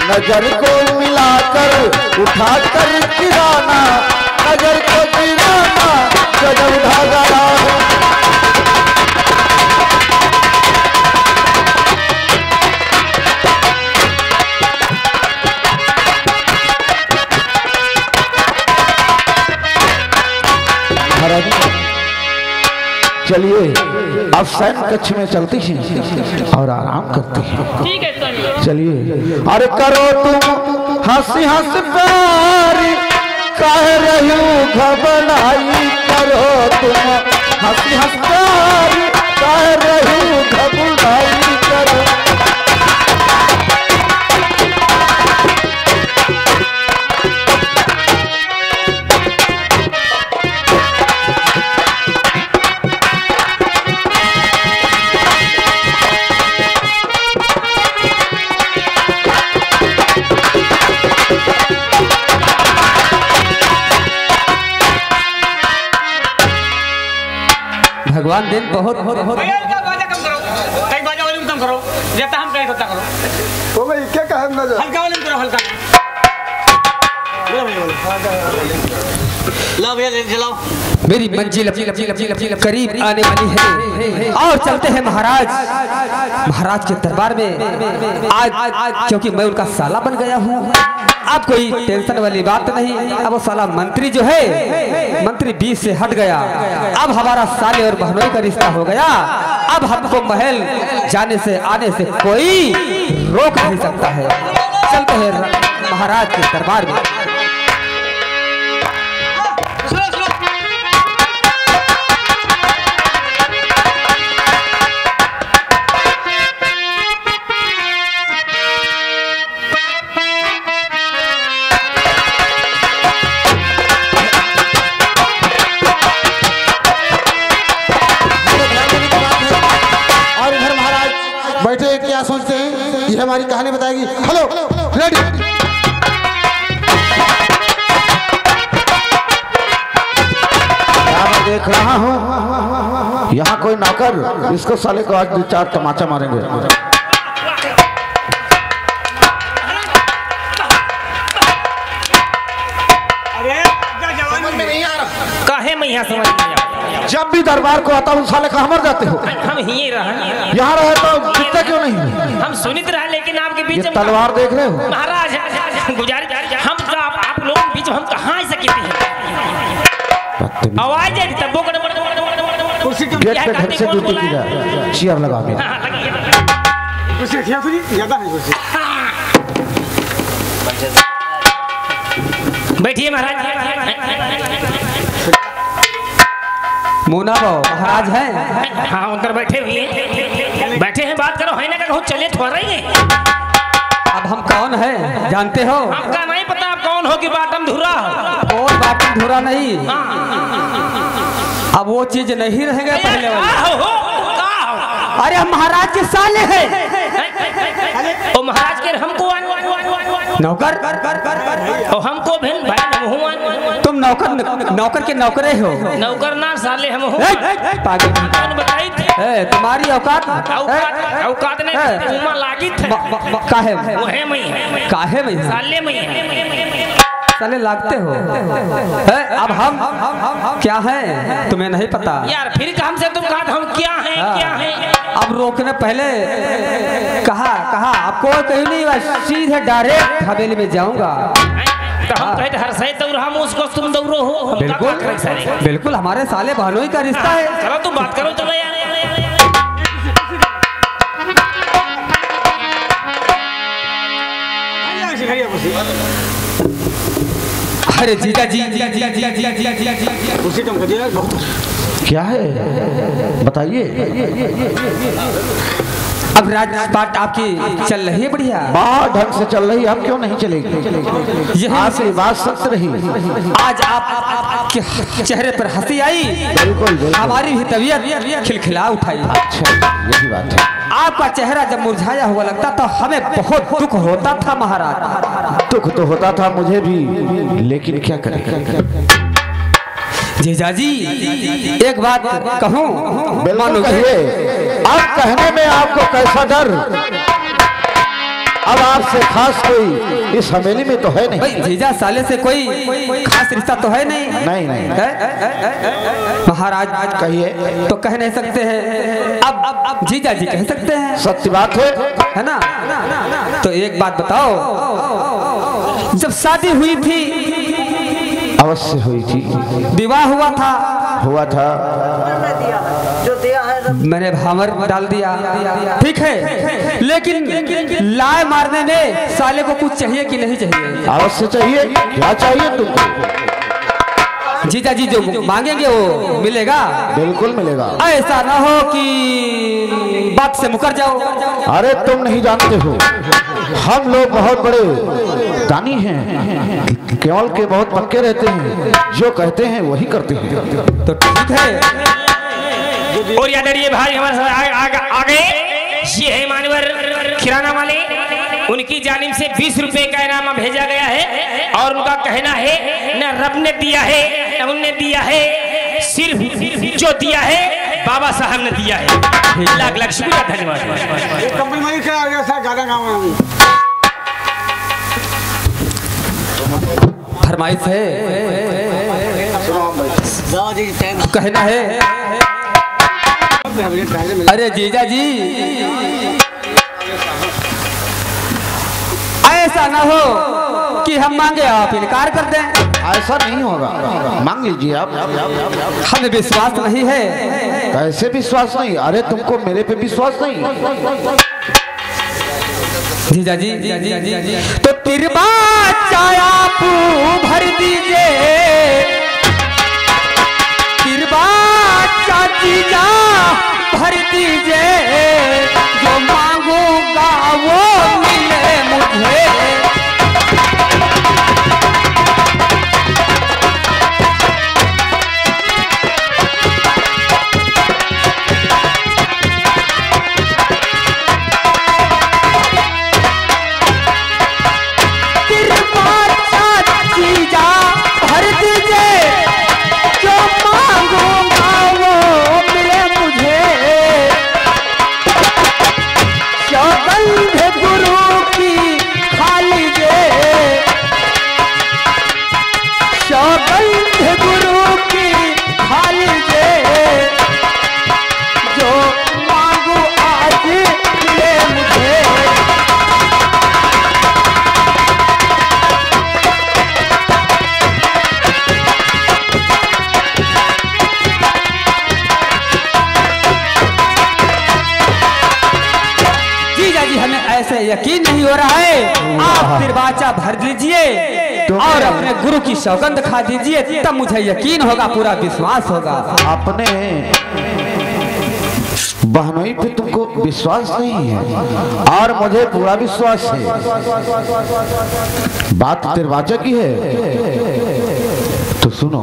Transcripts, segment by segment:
नजर को मिलाकर उठाकर गिराना, नजर को गिराना गजब ढा गया है। चलिए अब शयन कक्ष में चलती हैं और आराम करती हैं। ठीक है चलिए। अरे करो तुम हंसी हंस प्यार कह रही हूँ घबराई, करो तुम हंसी हंस प्यार कह रही हूँ घबराई करो। भगवान दिन बहुत बाजा कम करो, कई बाजा वॉल्यूम कम करो, जब तक हम कहें तब तक करो। तो भाई क्या कहा ना, हल्का वॉल्यूम करो, हल्का। लो भैया चलाओ। मेरी मंजिल करीब आने वाली है और चलते हैं महाराज के दरबार में। आज क्योंकि मैं उनका साला बन गया हूँ, अब कोई टेंशन वाली बात नहीं। अब वो साला मंत्री जो है, मंत्री 20 से हट गया। अब हमारा साले और बहनोई का रिश्ता हो गया। अब हमको महल जाने से आने से कोई रोक नहीं सकता है। चलते हैं महाराज के दरबार में। बैठे क्या सोचते हैं, ये हमारी कहानी बताएगी। Hello ready. मैं देख रहा हूँ यहाँ कोई नौकर, इसको साले को आज 2-4 तमाचा मारेंगे। समझ में नहीं आ रहा, काहे मैं यहाँ समझ नहीं आ रहा। जब भी दरबार को आता हूँ साले कहाँ मर जाते हो। हम यहीं रहे, यहाँ रहे तो दिखता क्यों नहीं। हम सुनित रहे, लेकिन आपके बीच में तलवार देख रहे हो महाराज। गुजारिश हम तो आप लोगों के बीच में हम कहाँ आ सकते हैं। आवाज है तब वो गेट पे ढंग से ड्यूटी की जाए, चेयर लगा के। कुर्सी रखिए थोड़ी ज्यादा है कुर्सी। बैठिए महाराज। मुना महाराज हैं। हाँ उधर बैठे हुए बैठे हैं, बात करो है ना। कहूँ चले थोड़ा ही है। अब हम कौन है जानते हो? आपका नहीं पता आप कौन हो कि बाटम धुरा हो। और बाटम धुरा नहीं, अब वो चीज नहीं रहेगा पहले वाली। अरे हम महाराज के साले हैं। ओ महाराज के हमको नौकर और हमको भिन्न भाई। तुम नौकर के नौकरे हो। नौकर ना साले हम हो। पागल बताई थे तुम्हारी औकात नहीं लागी थे। काहे काहे में साले में साले लागते हो। अब हम क्या है तुम्हें नहीं पता यार। फिर हमसे तुम कहा हम क्या हैं क्या हैं। अब रोकने पहले कहा आपको कहीं नहीं, सीधे डायरेक्ट हवेली में जाऊंगा। तो हम कहते हर सही दौड़ हम उसको तुम दौड़ो हो। बिल्कुल हमारे साले बहनोई का रिश्ता है। चलो तुम बात करो। चलो यार अरे जीजा जी कुर्सी कम कर दिया बहुत। क्या है बताइए। अब राजपाट आपकी चल रही है बढ़िया, बहुत ढंग से चल रही, अब क्यों नहीं चलेगी? यही आपकी बात सच रही। आज आपके चेहरे पर हंसी आई, बिल्कुल हमारी भी तबीयत खिलखिला उठाई। अच्छा यही बात है। आपका चेहरा जब मुरझाया हुआ लगता था हमें बहुत दुख होता था महाराज। दुख तो होता था मुझे भी, लेकिन क्या करें। जीजा जी एक बात कहूँ, बिल्कुल कहिए। अब कहने में आपको कैसा डर? अब आपसे खास कोई इस हवेली में तो है नहीं। भाई जीजा साले से कोई खास रिश्ता तो है नहीं। नहीं नहीं महाराज कहिए। तो कह नहीं सकते हैं, अब जीजा जी कह सकते हैं। सत्य बात है ना? तो एक बात बताओ, जब शादी हुई थी, अवश्य हुई थी, विवाह हुआ था, मैंने भावर डाल दिया, ठीक है, लेकिन लाए मारने में साले को कुछ चाहिए कि नहीं चाहिए? अवश्य चाहिए। क्या चाहिए तुमको? जीजा जी जो मांगेंगे वो मिलेगा? बिल्कुल मिलेगा। ऐसा ना हो कि बात से मुकर जाओ। अरे तुम नहीं जानते हो, हम लोग बहुत बड़े दानी हैं, केवल के बहुत पक्के रहते हैं, जो कहते हैं वही करते हैं। तो ठीक है। और याद रखिए भाई हमारे साथ आ गए, ये है मानवर किराना वाले, उनकी जानिब से 20 रुपए का इनाम भेजा गया है और उनका कहना है न रब ने दिया है न उनने दिया है, सिर्फ जो दिया है बाबा साहब ने दिया है। लाख लाख शुक्रिया, धन्यवाद। कंपनी में क्या आ गया था गाना गाँव फरमाइश है, कहना है। अरे जीजा जी ऐसा ना हो कि हम मांगे आप इनकार कर दें। ऐसा नहीं होगा, मांग लीजिए आप। हमें विश्वास नहीं है। कैसे विश्वास नहीं? अरे तुमको मेरे पे विश्वास नहीं? जीजा जी तो तिरबा चाया भर दीजिए, तिरबा जीजा भर दीजिए, जो मांगूंगा वो मिले मुझे। यकीन नहीं हो रहा है, आप तिरबाचा भर लीजिए और अपने गुरु की सौगंध खा दीजिए, तब मुझे यकीन होगा, पूरा विश्वास होगा। अपने बहनोई पे तुमको विश्वास नहीं है और मुझे पूरा विश्वास है। बात तिरबाचा की है तो सुनो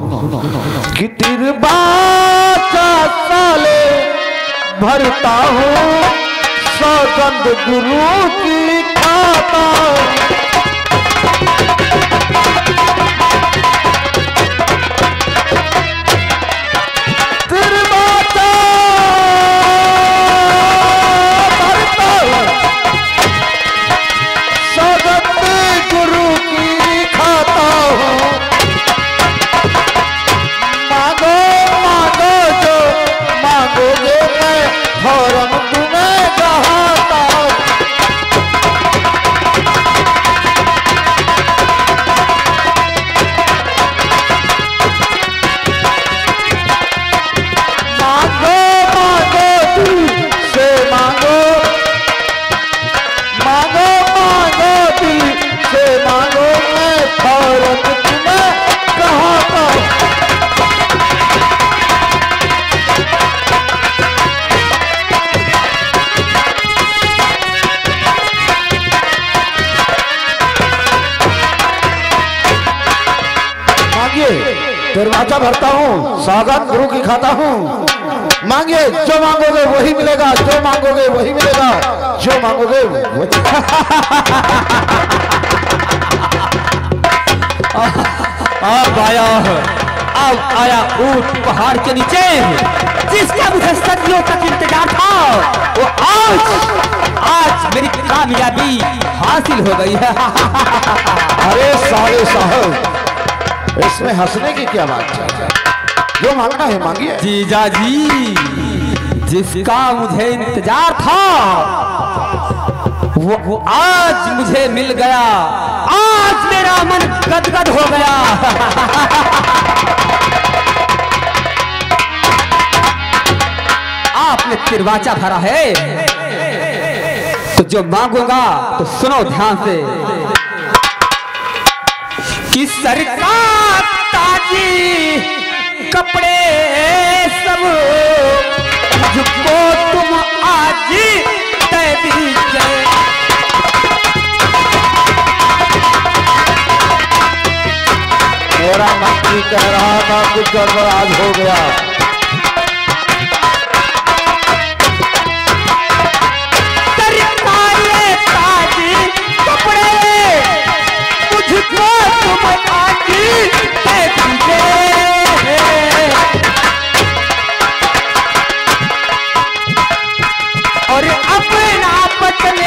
कि तिरबाचा साले भरता हूँ, सौगंध गुरु की खाता। तिरबाचा भरता हूँ, सौगंध गुरु की खाता हूँ। मांगो मांगो जो मांगोगे मैं फौरन तुम्हें कहाता हूँ। सौगंध गुरु की खाता हूँ। मांगे जो मांगोगे वही मिलेगा, जो मांगोगे वही मिलेगा, जो मांगोगे वही। अब आया ऊंट पहाड़ के नीचे, जिसका मुझे सदियों तक इंतजार था, वो आज मेरी कामयाबी हासिल हो गई है। अरे साले साहब, इसमें हंसने की क्या बात है? जो मांगना है मांगिए। जीजा जी, जिसका मुझे इंतजार था वो आज मुझे मिल गया। आज मेरा मन गदगद हो गया। आपने तिरवाचा भरा है, तो जो मांगूंगा तो सुनो ध्यान से कि सरकार ताजी कपड़े सब मुझको तुम आज दे दीजिए। मेरा मंत्री कह रहा था कुछ गड़बड़ आज हो गया। सरकारी ताजी कपड़े मुझको तुम आज दे दीजिए। और अपना वचन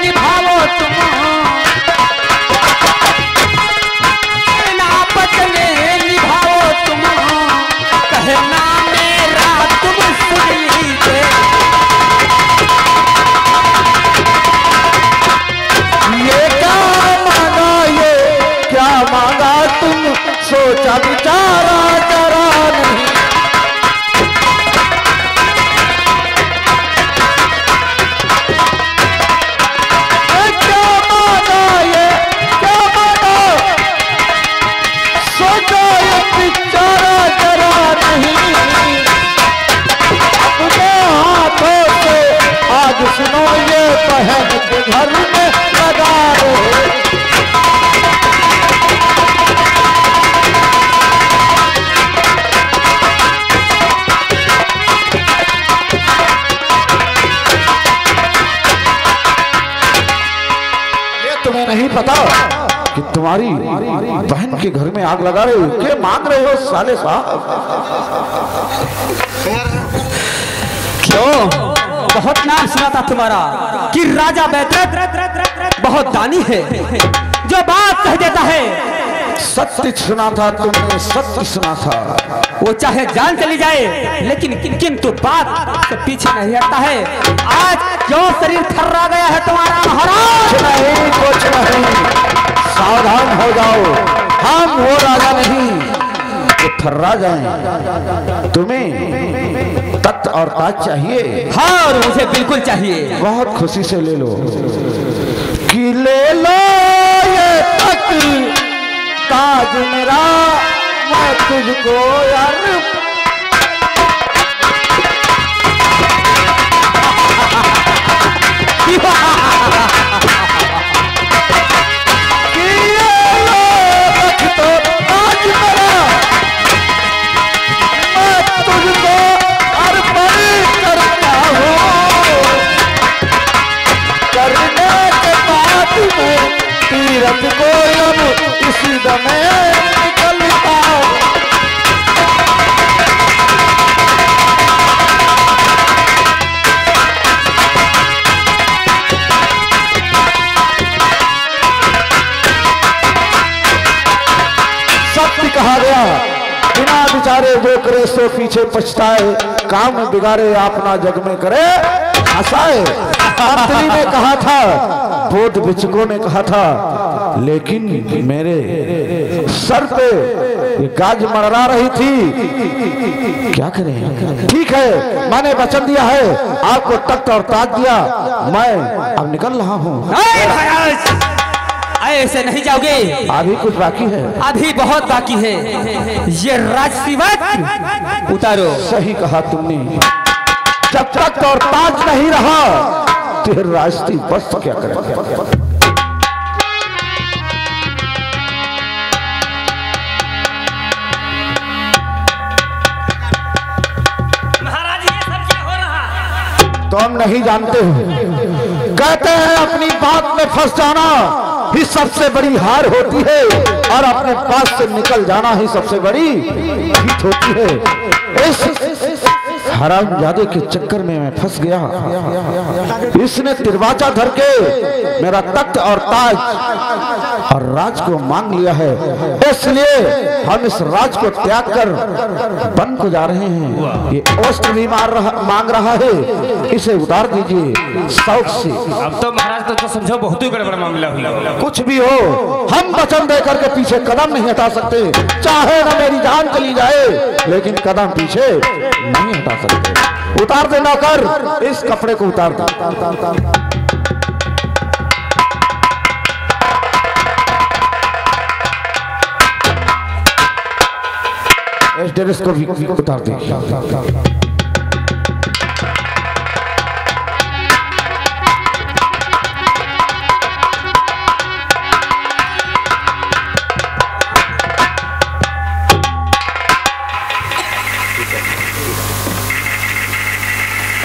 निभाओ तुम, अपना वचन निभाओ तुम, कहना मेरा तुम सुन लीजिए। ये क्या मांगा, ये क्या मांगा तुम, सोचा विचारा जरा नहीं। ये क्या मांगा, ये क्या मांगा, सोचा ये विचारा जरा नहीं। अपने हाथों से आज सुनो ये बहन के घर में लगा रहे। ये तुम्हें नहीं पता कि तुम्हारी बहन के घर में आग लगा रहे हो? क्या मांग रहे हो साले साहब? क्यों? बहुत नाम सुना था तुम्हारा कि राजा बैतरथ बहुत दानी है, जो बात कह देता है। सत्य सुना था तुमने, सत्य सुना था। वो चाहे जान चली जाए, लेकिन किंतु बात से पीछे नहीं हटता है। आज क्यों शरीर थर्रा गया है तुम्हारा महाराज? कुछ नहीं, कुछ नहीं, सावधान हो जाओ। हम वो राजा नहीं तो थर्रा जाएं। तुम्हें तख्त और ताज चाहिए? हाँ, और मुझे बिल्कुल चाहिए। बहुत खुशी से ले लो कि ले लो ये तख्त ताज मेरा, मैं तुझको यार तीरथ को अब इसी दमे निकलता। सत्य कहा गया, बिना विचारे जो करे सो पीछे पछताए, काम बिगाड़े अपना जग में करे हंसाए। मंत्री ने कहा था, बोध बिचकों ने कहा था, लेकिन मेरे सर पे ये गाज मररा रही थी। क्या करें? ठीक है, मैंने वचन दिया है, आपको तख्त और ताज दिया, मैं अब निकल रहा हूँ। ऐसे नहीं जाओगे, अभी कुछ बाकी है। अभी बहुत बाकी है। ये राजसिवत उतारो। सही कहा तुमने, जब तख्त और ताज नहीं रहा तो राष्ट्रीय वस्त्र क्या करेंगे? तो हम नहीं जानते हो। कहते हैं अपनी बात में फंस जाना ही सबसे बड़ी हार होती है और अपने पास से निकल जाना ही सबसे बड़ी जीत होती है। इस हरामजादे के चक्कर में मैं फंस गया। इसने तिरवाचा धर के मेरा तख्त और ताज और राज को मांग लिया है, इसलिए हम इस राज को त्याग कर वन को जा रहे हैं। ये ओस्ट भी मांग रहा है, इसे उतार दीजिए शौक से। अब तो महाराज तो समझो बहुत ही गड़बड़ मामला हुआ। कुछ भी हो, हम वचन देकर के पीछे कदम नहीं हटा सकते। चाहे ना मेरी जान चली जाए, लेकिन कदम पीछे नहीं हटा सकते। उतार दे नौकर, इस कपड़े को उतार दे। इस ड्रेस को भी उतार दे।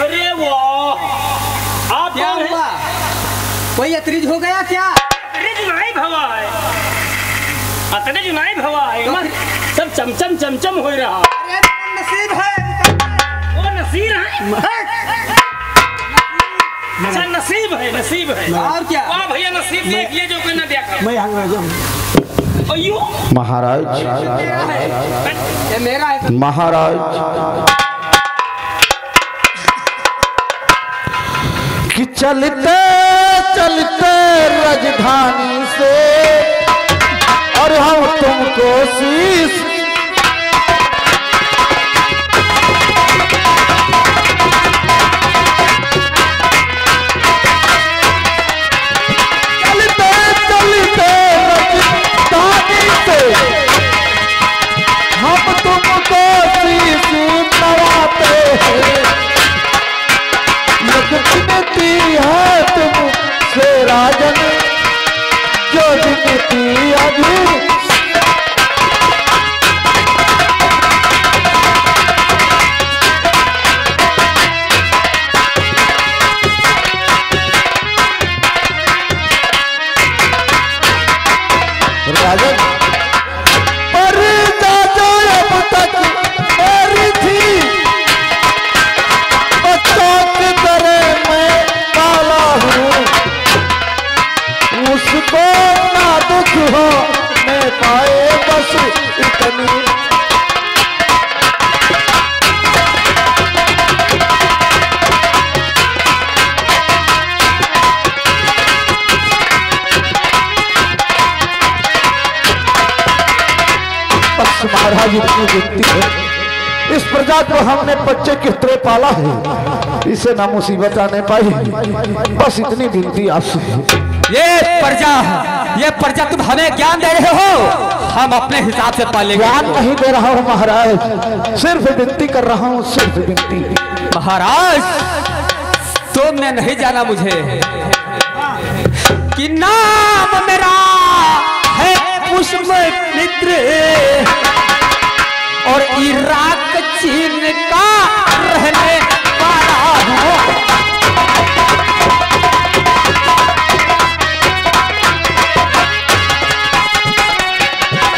अरे वाह, आप क्या कौन हुआ? हैं? कोई अतरीज हो गया क्या? अरे जुनाई भवा है, अतने जुनाई भवा है, सब चमचम चमचम हो रहा। अरे नसीब है। वो नसीब है, अच्छा नसीब है, नसीब है। और क्या? वाह भैया, नसीब देख लिए जो कोई ना देखा। मैं अयो महाराज, ये मेरा है। महाराज कि चलते चलते राजधानी से और हम तुमको शीश चलते चलते राजधानी से हम तुमको शीश नवाते हैं। लगती है तुमसे राजन जो जितनी अभी राजन पर जो अब तक मेरी थी बच्चों की तरह मैं काला हूँ, उसको ना दुख हो मैं पाए बस इतनी। बस महाराज इतनी विनती है, इस प्रजा को हमने बच्चे की तरह पाला है, इसे ना मुसीबत आने पाई। बस इतनी विनती आपसे है। ये प्रजा तुम हमें ज्ञान दे रहे हो, हम अपने हिसाब से पालेंगे। ज्ञान नहीं दे रहा हूँ महाराज, सिर्फ विनती कर रहा हूँ, सिर्फ विनती। महाराज तुमने नहीं जाना मुझे कि नाम मेरा है पुष्पमित्र और इराक चीन का रहने वाला हूँ।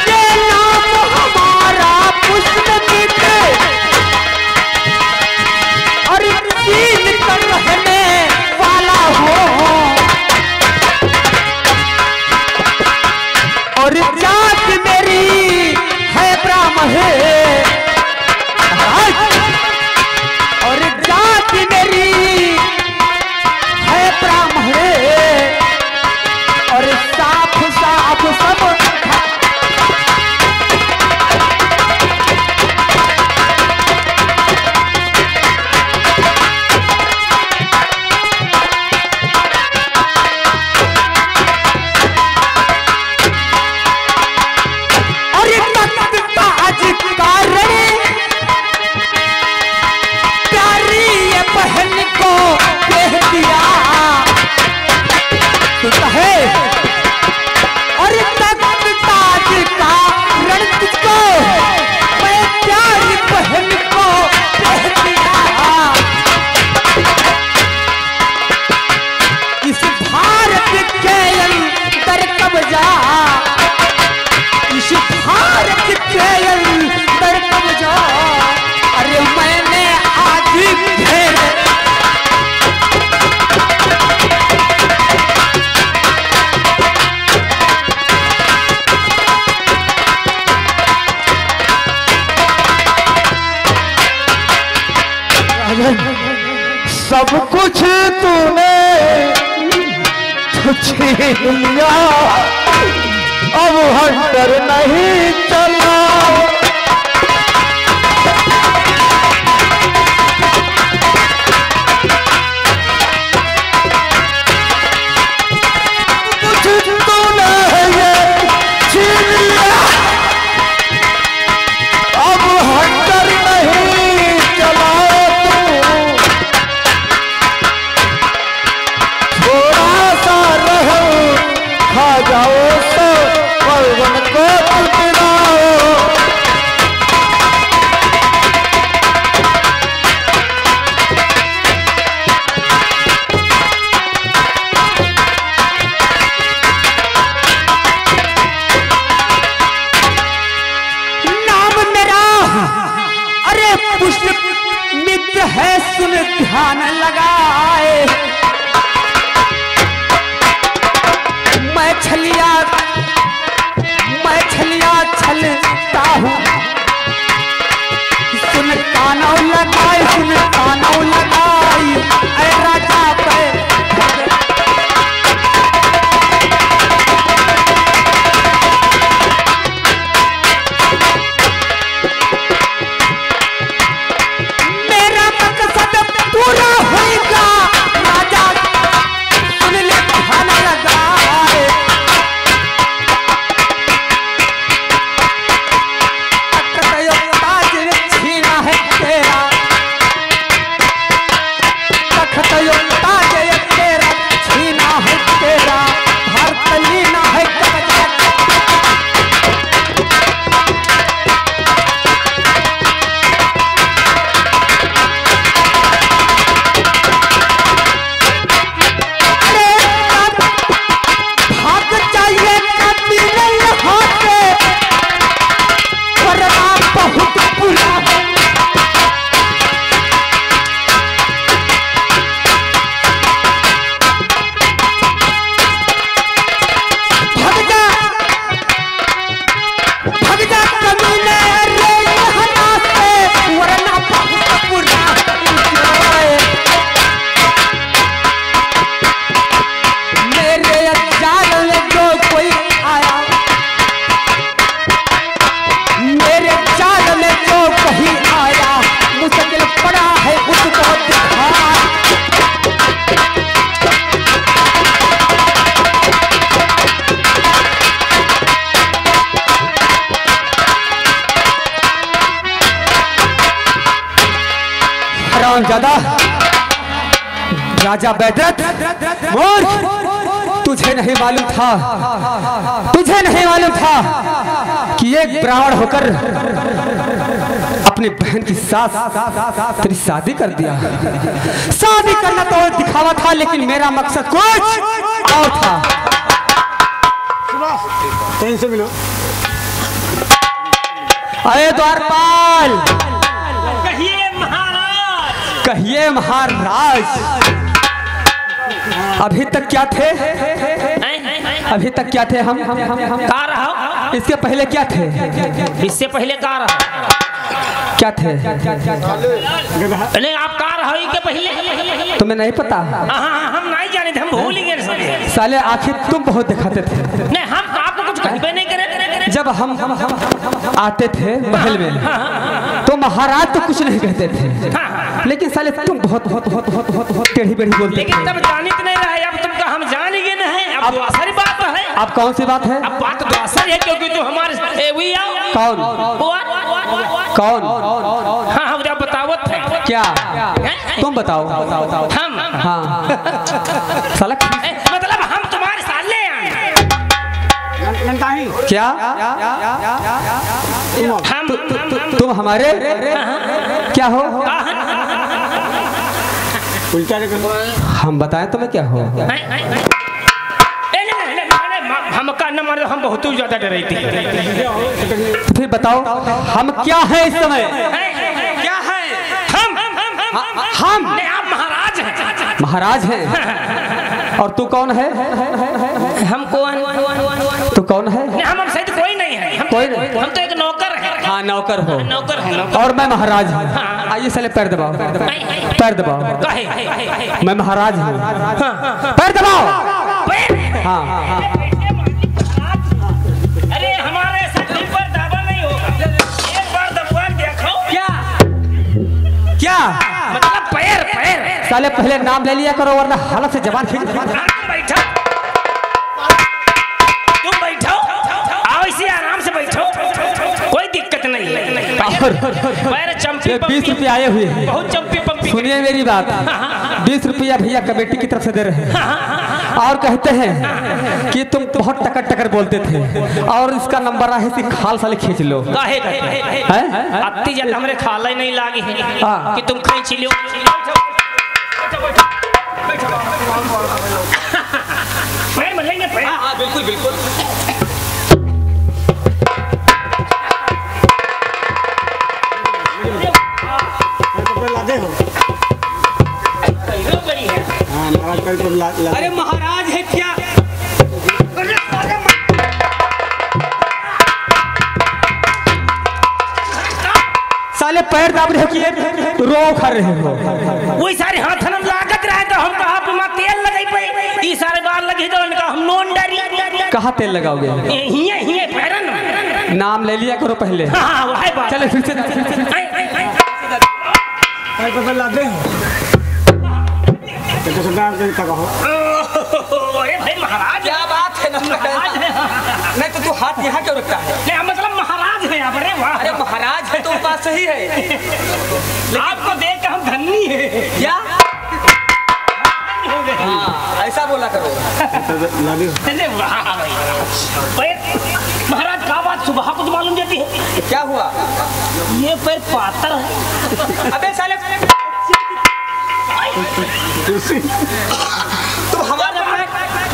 ये नाम हमारा पुष्पमित्र और चीन का रहने वाला हूँ और जात मेरी है ब्राह्मण है और सब कुछ तूने छीन लिया, अब हंटर नहीं चला। कुछ तूने ये छीन लिया, अब हंटर नहीं चला। खा जाओ तो पवन को टुकड़ाओ। नाम मेरा अरे पुष्प मित्र है, सुन ध्यान लगाए। मैं छलिया छलता हूँ, सुन कानों लगाई, सुन कानों लगाई। ऐ राजा पे मेरा मकसद पूरा होगा, राजा सुन ले ध्यान लगाए। छीना है तेरा, तेरा छीना है तेरा, भारत लीना है भाग चाहिए कभी नहीं होते, वरना बहुत बुरा है। भाग जा कमीने रे यहाँ से, वरना बहुत बुरा है। मेरे जाल में जो कोई आया, मेरे जाल में जो कहीं आया, मुश्किल पड़ा है उसको दिखा। हरामजादा राजा बैदरथ मूर्ख, तुझे नहीं मालूम था, तुझे नहीं मालूम था कि एक ब्राह्मण होकर अपनी बहन की सास तेरी शादी कर दिया। शादी करना तो दिखावा था, लेकिन मेरा मकसद कुछ और था। कहीं से मिलो। अरे द्वारपाल, कहिए महाराज। कहिए महाराज, अभी तक क्या थे? अभी तक क्या थे हम? कहाँ रहा? इसके पहले क्या थे? इससे पहले कहाँ रहा? क्या थे? नहीं, आप कहाँ रहा के पहले? तुम्हें नहीं पता? हाँ, हम नहीं जाने थे, हम भूल ही गए। साले आखिर तुम बहुत दिखाते थे। नहीं, हम आपको कुछ कहबे नहीं करे। जब हम आते थे महल में तो महाराज तो कुछ नहीं कहते थे, लेकिन साले तुम बहुत बहुत बहुत बहुत बहुत बहुत टेढ़ी बेढ़ी बोलते थे। लेकिन तब जानित नहीं रहे, अब तुमका हम जान ही नहीं। अब दूसरी बात है। अब कौन सी बात है? अब बात दूसरी है, क्योंकि तुम हमारे कौन कौन? हाँ, हम जब बताओ थे क्या? तुम बताओ। हम हाँ साला मतलब हम तुम्हारे साले क्या? हम तुम हमारे क्या हो? उल्टा हम बताएं तुम्हें क्या हो? हम का न मारे, हम बहुत ज्यादा डरे थे। फिर बताओ हम क्या है इस समय? क्या है? हम नहीं, आप महाराज हैं। महाराज हैं। और तू कौन है? हम कौन? तू कौन है? नहीं, हम सहित कोई नहीं है। कोई नहीं। हम तो एक नौकर है। हाँ नौकर हो नौकर है नौकर। और मैं महाराज हूँ। आइए साले पैर दबाओ, पैर दबाओ। काहे? मैं महाराज हूँ, पैर दबाओ। हाँ अरे हमारे सर पर दावा नहीं होगा, एक बार दबवा देखो। क्या क्या मतलब? पैर पैर साले पहले नाम ले लिया करो वरना हालत से जबान खींच। बैठो, तुम बैठो, आओ इसी आराम से बैठो, कोई दिक्कत नहीं है। पैर चंपी 20 रुपये आए हुए हैं। बहुत चंपी पंपी। सुनिए मेरी बात, 20 रुपया भैया कमेटी की तरफ से दे रहे हैं और कहते हैं कि तुम बहुत टकर टकर बोलते थे और इसका नंबर है सी खाल साले खींच लो। काहे अत्ती जब हमरे खाला ही नहीं लागी है कि तुम खींच लो। पैर मिलेंगे पैर। हाँ बिल्कुल बिल्कुल। लादे हो। हाँ महाराज का तो लादे। अरे महाराज है क्या? साले पैर दाब रहे किए रो खा रहे हो। वही सारे हाथ हम लागत रहे तो हम कहा पे तेल लगाई पे ई सारे बार लगी तो उनका हम नोन डरी। कहाँ तेल लगाओगे? हिये हिये पैरन नाम ले लिया करो पहले। हाँ वही बात। चले फिर से लादे हो। तो सरदार से कहो। अरे भाई महाराज क्या बात है? नहीं तो तू हाथ यहाँ क्यों रखता है? नहीं मतलब महाराज है आप। अरे वाह, अरे महाराज है तो बात सही है, आपको देख के हम धन्नी है क्या? हाँ ऐसा बोला करो। लादे हो। अरे वाह भाई महाराज का बात सुबह कुछ मालूम देती है? क्या हुआ? ये पैर पातर है। अबे साले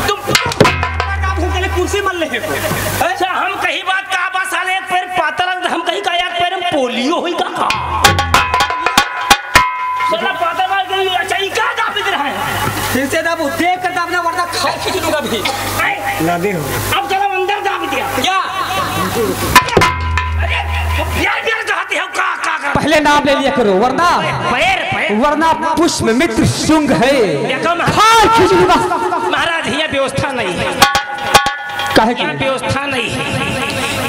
तुम हमारे कुर्सी मल ले। अच्छा हम कहीं बात का बस साले एक पैर पातर है, हम कहीं का एक पैर में पोलियो हुई का साला पातर मार गई। अच्छा ये क्या दाब दे रहा है? फिर से दाबू, देख कर दाबना वरना खाल खींच लूंगा भी। लादे हो। अब चलो अंदर दाब दिया क्या? यार यार चाहते हो का पहले नाम ले लिया करो वरना पैर वरना पुष्प मित्र शुंग है, देखो खाल खींच लूंगा। महाराज यहाँ व्यवस्था नहीं है, काहे की? यहाँ व्यवस्था नहीं है।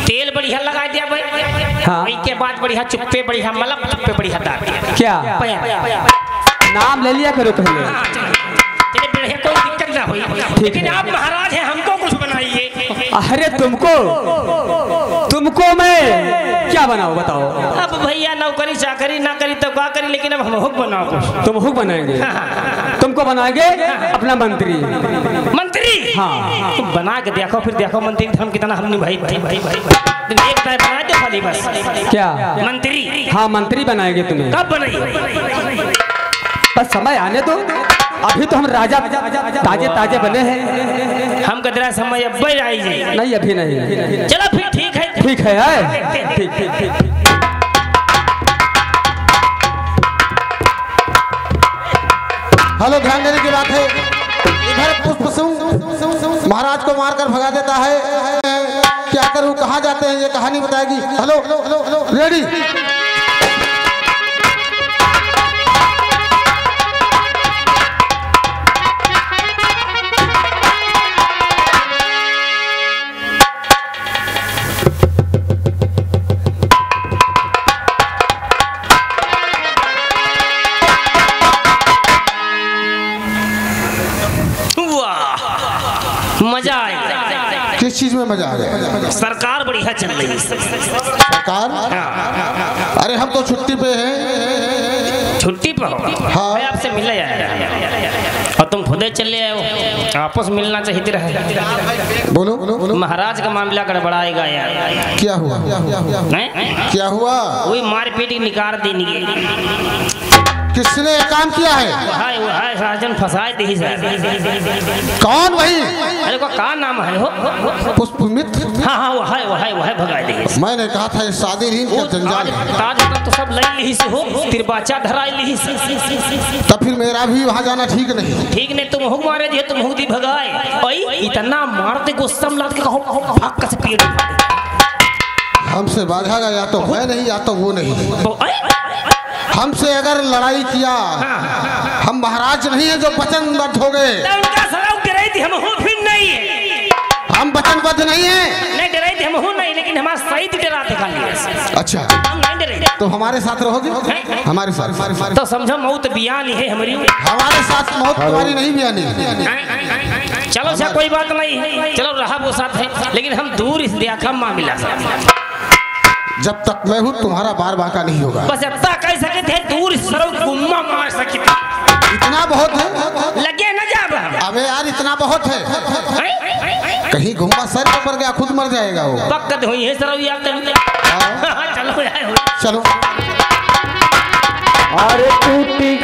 तेल बढ़िया लगा दिया भाई। हाँ। के बाद बढ़िया चुप्पे बढ़िया मतलब चुप्पे बढ़िया दाब दिया। क्या? पैर नाम ले लिया करो पहले। चलिए बढ़िया कोई दिक्कत ना हुई, लेकिन आप महाराज हैं हमको कुछ बनाइए। अरे तुमको मैं क्या बनाओ बताओ? अब भैया नौकरी चाकरी ना करी तो क्या करी, लेकिन अब हम हुक बनाओ कुछ। तुम हुक बनाएंगे? तुमको बनाएंगे अपना मंत्री। मंत्री? हाँ। तुम बना के देखो फिर देखो मंत्री हम कितना हमने भाई भाई भाई भाई तुम एक तरह बना दो खाली बस। क्या? मंत्री? हाँ मंत्री बनाएंगे तुम्हें। कब बनाइए? बस समय आने दो, अभी तो हम राजा ताजे ताजे बने हैं। हम कदरा समय अब आई जाए। नहीं अभी नहीं। चलो फिर ठीक है। ठीक है ठीक ठीक ठीक। हेलो, ध्यान देने की बात है, इधर पुष्प सिंह महाराज को मारकर भगा देता है। क्या करूं, कहाँ जाते हैं, ये कहानी बताएगी। Hello ready. मजा आएगा। किस चीज में मजा आ गया? सरकार बढ़िया चल रही है। सरकार? अरे हम तो छुट्टी पे हैं। छुट्टी पर हो? हाँ। मैं आपसे मिलने आया और तुम खुदे चले आए हो। आपस मिलना चाहिए रहे। बोलो। महाराज का मामला गड़बड़ाएगा यार। क्या हुआ? नहीं? क्या हुआ? वही मारपीट निकाल देनी है। किसने ये काम किया है? वो है राजन फसाए दी सर। कौन वही? अरे को का नाम है हो? पुष्पमित्र? हाँ वो है भगाए दी। मैंने कहा था ये शादी रीन का जंजाल है। ताज तो सब लई ली से हो, तिरबाचा धराई ली से। तब फिर मेरा भी वहाँ जाना ठीक नहीं। ठीक नहीं, तुम हुक मारे दिए, तुम हुक दी भगाए। ओए इतना मारते गुस्सा में लाद के कहो भाग से पेड़। हमसे बाधा या तो है नहीं या तो वो नहीं। वो, हमसे अगर लड़ाई किया, हम महाराज नहीं है जो वचनबद्ध हो गए। उनका सलाह डराई थी, हम हो फिर नहीं है। हम वचनबद्ध नहीं है। नहीं डराई थी, हम हो नहीं, लेकिन हमारा सही डराते खाली। अच्छा, हम नहीं डरे। तो हमारे साथ रहोगे? हमारे साथ तो समझो मौत बियानी है हमारी। हमारे साथ मौत तुम्हारी नहीं बियानी। चलो अच्छा कोई बात नहीं, चलो रहा वो साथ है, लेकिन हम दूर इस दिया मामला साथ। जब तक मैं हूँ तुम्हारा बार बाका नहीं होगा। बस इतना कह सके थे, दूर सरो गुम्मा मार सके। इतना बहुत है, लगे न जा। अबे यार इतना बहुत है। कहीं घुमा सर पर गया खुद मर जाएगा वो। पक्कत हुई है सर यार। चलो चलो। अरे टूटी